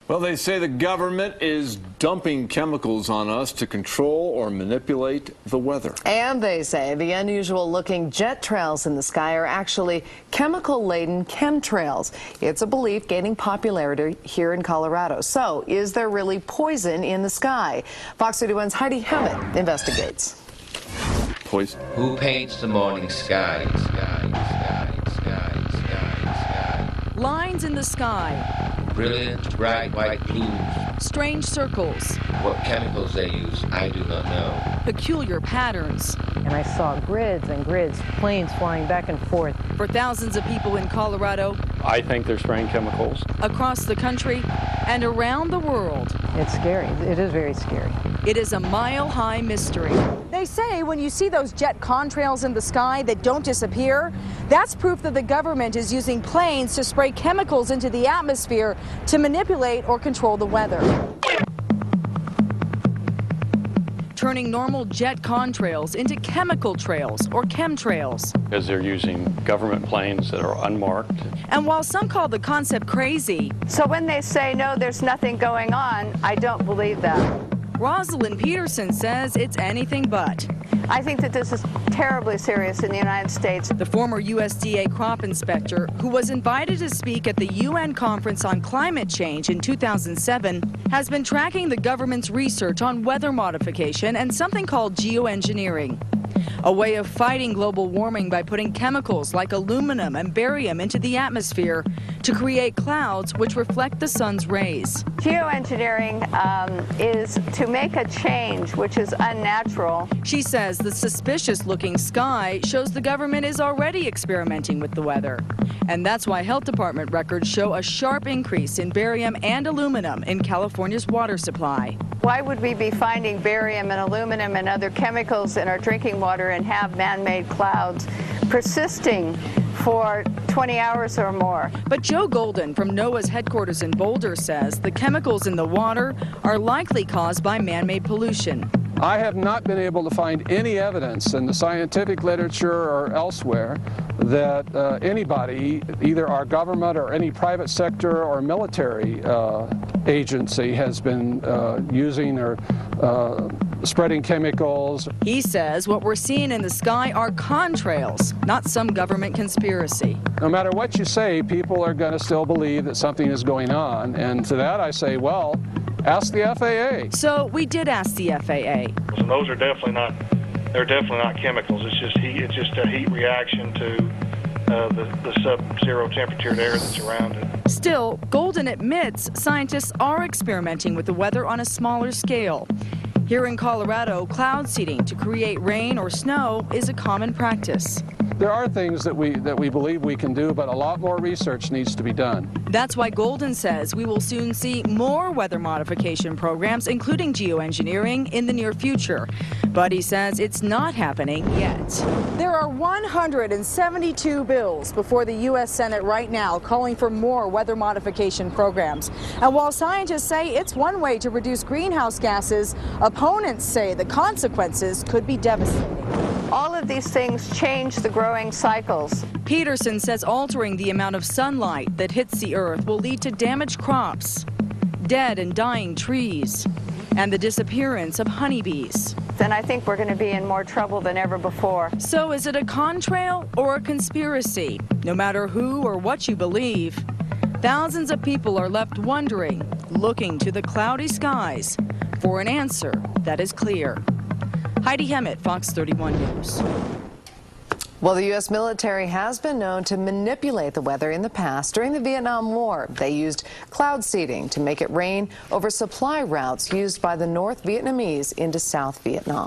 Well, they say the government is dumping chemicals on us to control or manipulate the weather. And they say the unusual-looking jet trails in the sky are actually chemical-laden chemtrails. It's a belief gaining popularity here in Colorado. So, is there really poison in the sky? Fox 31's Heidi Hammett investigates. Poison? Who paints the morning sky? Lines in the sky. Brilliant, bright white blues. Strange circles. What chemicals they use, I do not know. Peculiar patterns. And I saw grids and grids, planes flying back and forth. For thousands of people in Colorado, I think they're spraying chemicals. across the country, and around the world. It's scary. It is very scary. It is a mile-high mystery. They say when you see those jet contrails in the sky that don't disappear, that's proof that the government is using planes to spray chemicals into the atmosphere to manipulate or control the weather. Turning normal jet contrails into chemical trails or chemtrails. Because they're using government planes that are unmarked. And while some call the concept crazy, So when they say, no, there's nothing going on, I don't believe that. Rosalind Peterson says it's anything but. I think that this is terribly serious in the United States. The former USDA crop inspector, who was invited to speak at the UN conference on climate change in 2007, has been tracking the government's research on weather modification and something called geoengineering, a way of fighting global warming by putting chemicals like aluminum and barium into the atmosphere to create clouds which reflect the sun's rays. Geoengineering is to make a change which is unnatural. She says the suspicious-looking sky shows the government is already experimenting with the weather. And that's why health department records show a sharp increase in barium and aluminum in California's water supply. Why would we be finding barium and aluminum and other chemicals in our drinking water and have man-made clouds persisting for 20 hours or more? But Joe Golden from NOAA's headquarters in Boulder says the chemicals in the water are likely caused by man-made pollution. I have not been able to find any evidence in the scientific literature or elsewhere that anybody, either our government or any private sector or military agency, has been using or spreading chemicals. He says what we're seeing in the sky are contrails, not some government conspiracy. No matter what you say, people are going to still believe that something is going on. And to that I say, well, ask the FAA. So we did ask the FAA. And those are definitely not chemicals. It's just heat. It's just a heat reaction to the sub-zero temperature air that's around it. Still, Golden admits scientists are experimenting with the weather on a smaller scale. Here in Colorado, cloud seeding to create rain or snow is a common practice. There are things that we believe we can do, but a lot more research needs to be done. That's why Golden says we will soon see more weather modification programs, including geoengineering, in the near future. But he says it's not happening yet. There are 172 bills before the U.S. Senate right now calling for more weather modification programs. And while scientists say it's one way to reduce greenhouse gases, opponents say the consequences could be devastating. All of these things change the growing cycles. Peterson says altering the amount of sunlight that hits the earth will lead to damaged crops, dead and dying trees, and the disappearance of honeybees. Then I think we're going to be in more trouble than ever before. So is it a contrail or a conspiracy? No matter who or what you believe, thousands of people are left wondering, looking to the cloudy skies for an answer that is clear. Heidi Hammett, Fox 31 News. Well, the U.S. military has been known to manipulate the weather in the past. During the Vietnam War, they used cloud seeding to make it rain over supply routes used by the North Vietnamese into South Vietnam.